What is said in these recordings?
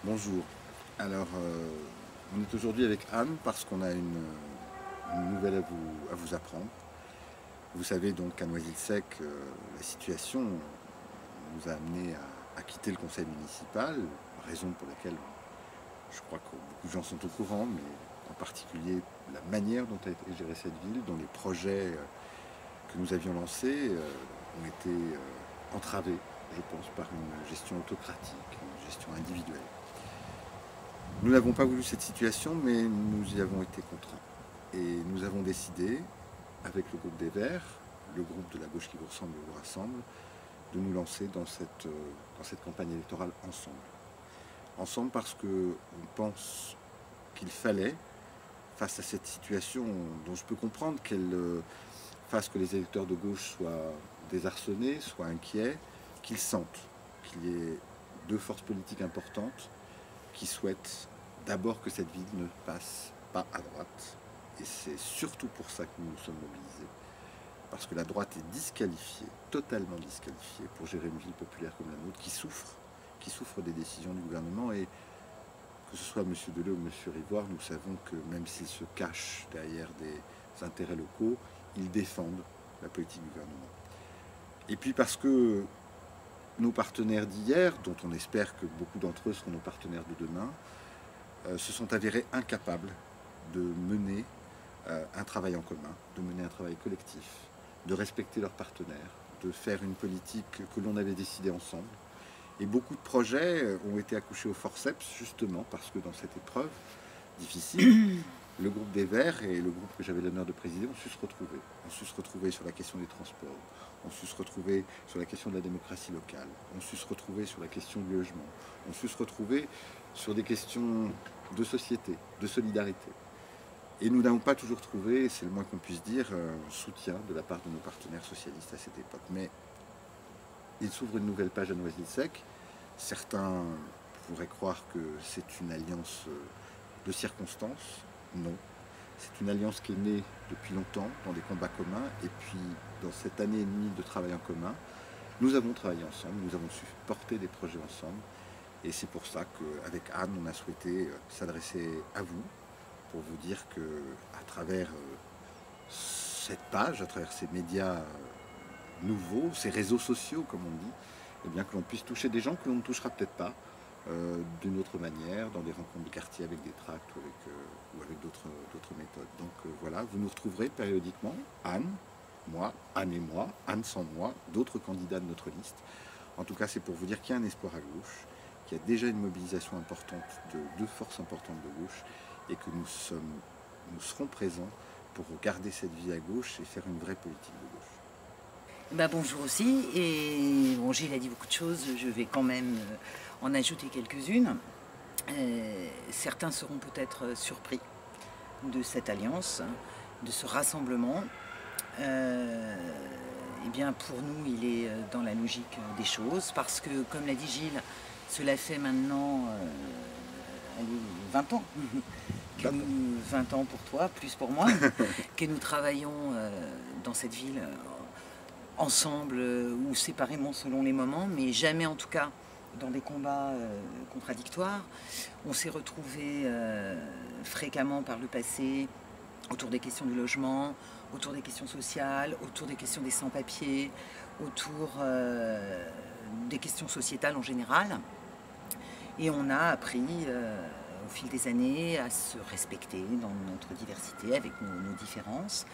Bonjour. Alors, on est aujourd'hui avec Anne parce qu'on a une nouvelle à vous apprendre. Vous savez donc qu'à Noisy-le-Sec, la situation nous a amené à quitter le conseil municipal, raison pour laquelle je crois que beaucoup de gens sont au courant, mais en particulier la manière dont a été gérée cette ville, dont les projets que nous avions lancés ont été entravés, je pense, par une gestion autocratique, une gestion individuelle. Nous n'avons pas voulu cette situation, mais nous y avons été contraints. Et nous avons décidé, avec le groupe des Verts, le groupe de la gauche qui vous ressemble et vous rassemble, de nous lancer dans cette campagne électorale ensemble. Ensemble parce qu'on pense qu'il fallait, face à cette situation dont je peux comprendre qu'elle fasse que les électeurs de gauche soient désarçonnés, soient inquiets, qu'ils sentent qu'il y ait deux forces politiques importantes qui souhaitent d'abord que cette ville ne passe pas à droite. Et c'est surtout pour ça que nous nous sommes mobilisés. Parce que la droite est disqualifiée, totalement disqualifiée, pour gérer une ville populaire comme la nôtre, qui souffre des décisions du gouvernement. Et que ce soit M. Deleu ou M. Rivoire, nous savons que même s'ils se cachent derrière des intérêts locaux, ils défendent la politique du gouvernement. Et puis parce que nos partenaires d'hier, dont on espère que beaucoup d'entre eux seront nos partenaires de demain, se sont avérés incapables de mener un travail en commun, de mener un travail collectif, de respecter leurs partenaires, de faire une politique que l'on avait décidée ensemble. Et beaucoup de projets ont été accouchés au forceps, justement parce que dans cette épreuve difficile, le groupe des Verts et le groupe que j'avais l'honneur de présider ont su se retrouver. On su se retrouver sur la question des transports, on su se retrouver sur la question de la démocratie locale, on su se retrouver sur la question du logement, on su se retrouver sur des questions de société, de solidarité. Et nous n'avons pas toujours trouvé, c'est le moins qu'on puisse dire, un soutien de la part de nos partenaires socialistes à cette époque. Mais il s'ouvre une nouvelle page à Noisy-le-Sec. Certains pourraient croire que c'est une alliance de circonstances. Non. C'est une alliance qui est née depuis longtemps dans des combats communs. Et puis, dans cette année et demie de travail en commun, nous avons travaillé ensemble, nous avons su porter des projets ensemble. Et c'est pour ça qu'avec Anne, on a souhaité s'adresser à vous pour vous dire qu'à travers cette page, à travers ces médias nouveaux, ces réseaux sociaux, comme on dit, eh bien, que l'on puisse toucher des gens que l'on ne touchera peut-être pas d'une autre manière, dans des rencontres de quartier avec des tracts ou avec d'autres méthodes. Donc voilà, vous nous retrouverez périodiquement, Anne et moi, Anne sans moi, d'autres candidats de notre liste. En tout cas, c'est pour vous dire qu'il y a un espoir à gauche, qu'il y a déjà une mobilisation importante de deux forces importantes de gauche, et que nous serons présents pour garder cette vie à gauche et faire une vraie politique de gauche. Bonjour aussi, et bon, Gilles a dit beaucoup de choses, je vais quand même en ajouter quelques-unes. Certains seront peut-être surpris de cette alliance, de ce rassemblement. Eh bien, pour nous, il est dans la logique des choses, parce que, comme l'a dit Gilles, cela fait maintenant 20 ans. 20 ans pour toi, plus pour moi, que nous travaillons dans cette ville ensemble ou séparément selon les moments, mais jamais en tout cas dans des combats contradictoires. On s'est retrouvés fréquemment par le passé autour des questions du logement, autour des questions sociales, autour des questions des sans-papiers, autour des questions sociétales en général. Et on a appris au fil des années à se respecter dans notre diversité, avec nos différences.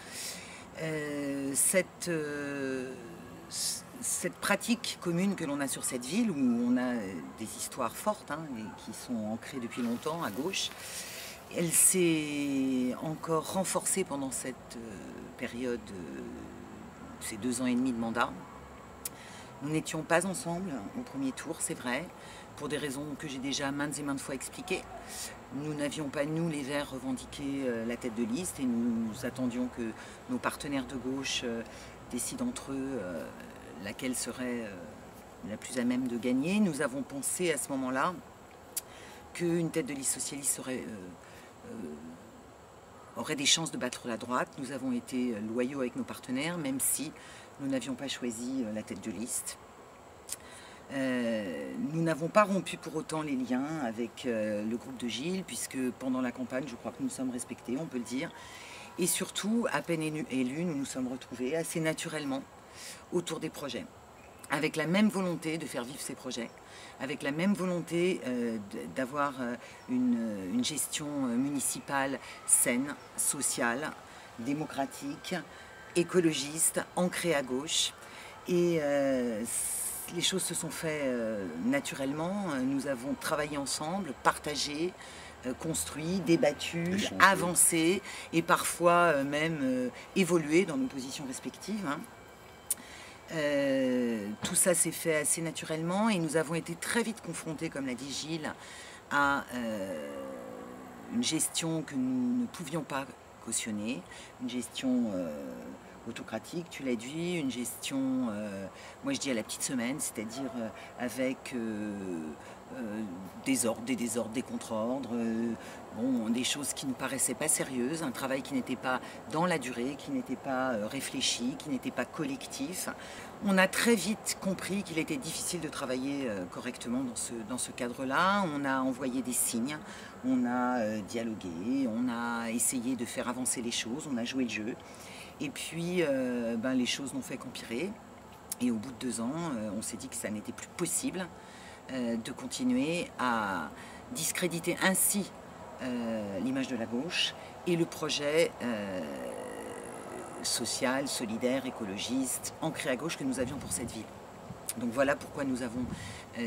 Cette pratique commune que l'on a sur cette ville, où on a des histoires fortes et qui sont ancrées depuis longtemps à gauche, elle s'est encore renforcée pendant cette période, ces 2 ans et demi de mandat. Nous n'étions pas ensemble au premier tour, c'est vrai, pour des raisons que j'ai déjà maintes et maintes fois expliquées. Nous n'avions pas, nous, les Verts, revendiqué la tête de liste, et nous attendions que nos partenaires de gauche décident entre eux laquelle serait la plus à même de gagner. Nous avons pensé à ce moment-là qu'une tête de liste socialiste aurait des chances de battre la droite. Nous avons été loyaux avec nos partenaires, même si nous n'avions pas choisi la tête de liste. Nous n'avons pas rompu pour autant les liens avec le groupe de Gilles, puisque pendant la campagne, je crois que nous sommes respectés, on peut le dire. Et surtout, à peine élus, nous nous sommes retrouvés assez naturellement autour des projets, avec la même volonté de faire vivre ces projets, avec la même volonté d'avoir une gestion municipale saine, sociale, démocratique, écologiste, ancrée à gauche. Et les choses se sont faites naturellement. Nous avons travaillé ensemble, partagé, construit, débattu, Échangé. avancé et parfois même évolué dans nos positions respectives. Tout ça s'est fait assez naturellement et nous avons été très vite confrontés, comme l'a dit Gilles, à une gestion que nous ne pouvions pas cautionner, une gestion autocratique, tu l'as dit, une gestion, moi je dis à la petite semaine, c'est-à-dire avec des ordres, des contre-ordres, bon, des choses qui ne paraissaient pas sérieuses, un travail qui n'était pas dans la durée, qui n'était pas réfléchi, qui n'était pas collectif. On a très vite compris qu'il était difficile de travailler correctement dans ce cadre-là. On a envoyé des signes, on a dialogué, on a essayé de faire avancer les choses, on a joué le jeu. Et puis, les choses n'ont fait qu'empirer. Et au bout de 2 ans, on s'est dit que ça n'était plus possible de continuer à discréditer ainsi l'image de la gauche et le projet social, solidaire, écologiste, ancré à gauche que nous avions pour cette ville. Donc voilà pourquoi nous avons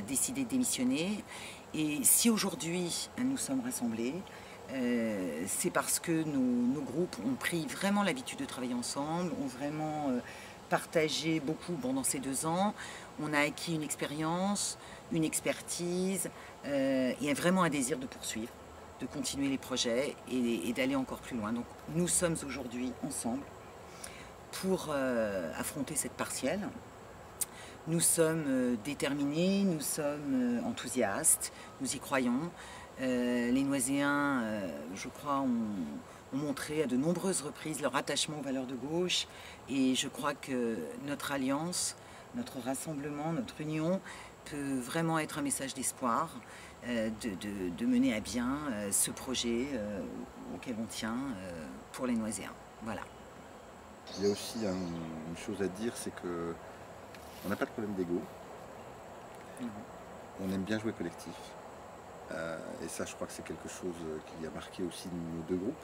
décidé de démissionner. Et si aujourd'hui nous sommes rassemblés, c'est parce que nos groupes ont pris vraiment l'habitude de travailler ensemble, ont vraiment partagé beaucoup pendant ces 2 ans. On a acquis une expérience, une expertise et vraiment un désir de poursuivre, de continuer les projets et d'aller encore plus loin. Donc nous sommes aujourd'hui ensemble pour affronter cette partielle. Nous sommes déterminés, nous sommes enthousiastes, nous y croyons. Les Noiséens, je crois, ont montré à de nombreuses reprises leur attachement aux valeurs de gauche et je crois que notre alliance, notre rassemblement, notre union peut vraiment être un message d'espoir de mener à bien ce projet auquel on tient pour les Noiséens. Voilà. Il y a aussi une chose à dire, c'est que on n'a pas de problème d'ego. On aime bien jouer collectif. Et ça, je crois que c'est quelque chose qui a marqué aussi nos 2 groupes.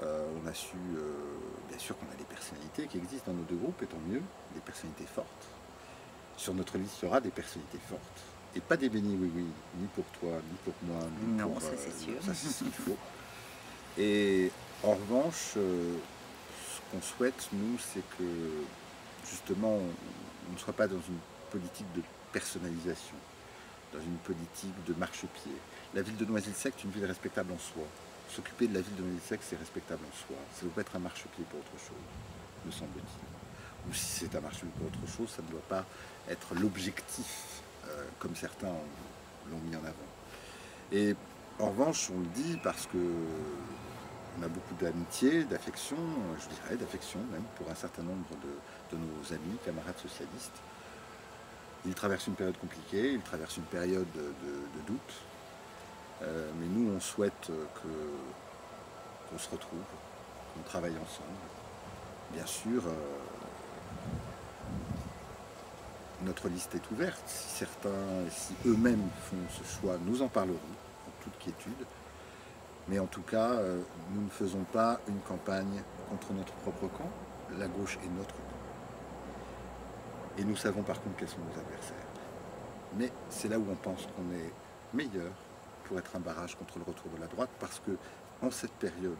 On a su, bien sûr qu'on a des personnalités qui existent dans nos 2 groupes, et tant mieux, des personnalités fortes. Sur notre liste, il y aura des personnalités fortes. Et pas des bénis oui-oui, ni pour toi, ni pour moi, ni non, pour... ça c'est sûr. Ça, c'est ce qu'il faut. Et en revanche, ce qu'on souhaite, nous, c'est que, justement, on ne soit pas dans une politique de personnalisation, dans une politique de marchepied. La ville de Noisy-le-Sec est une ville respectable en soi. S'occuper de la ville de Noisy-le-Sec, c'est respectable en soi. Ça ne doit pas être un marchepied pour autre chose, me semble-t-il. Ou si c'est un marchepied pour autre chose, ça ne doit pas être l'objectif, comme certains l'ont mis en avant. Et en revanche, on le dit parce que on a beaucoup d'amitié, d'affection, je dirais d'affection même, pour un certain nombre de nos amis, camarades socialistes. Ils traversent une période compliquée, ils traversent une période de doute. Mais nous, on souhaite qu'on se retrouve, qu'on travaille ensemble. Bien sûr, notre liste est ouverte. Si eux-mêmes font ce choix, nous en parlerons, en toute quiétude. Mais en tout cas, nous ne faisons pas une campagne contre notre propre camp. La gauche est notre camp. Et nous savons par contre quels sont nos adversaires. Mais c'est là où on pense qu'on est meilleur pour être un barrage contre le retour de la droite, parce que en cette période,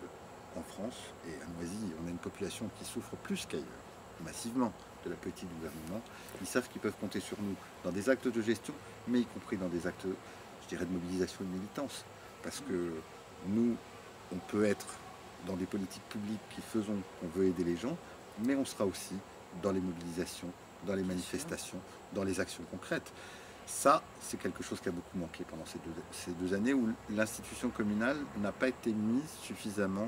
en France et à Noisy, on a une population qui souffre plus qu'ailleurs, massivement, de la politique du gouvernement. Ils savent qu'ils peuvent compter sur nous dans des actes de gestion, mais y compris dans des actes, je dirais, de mobilisation et de militance. Parce que nous, on peut être dans des politiques publiques qui faisons qu'on veut aider les gens, mais on sera aussi dans les mobilisations, dans les manifestations, dans les actions concrètes. Ça, c'est quelque chose qui a beaucoup manqué pendant ces deux années où l'institution communale n'a pas été mise suffisamment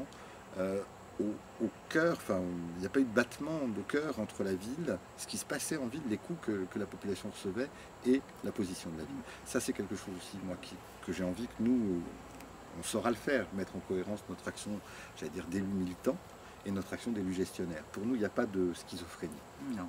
au cœur, enfin, il n'y a pas eu de battement de cœur entre la ville, ce qui se passait en ville, les coups que la population recevait et la position de la ville. Ça, c'est quelque chose aussi, moi, que j'ai envie que nous, on saura le faire, mettre en cohérence notre action, j'allais dire, d'élus militants et notre action d'élus gestionnaires. Pour nous, il n'y a pas de schizophrénie. Non.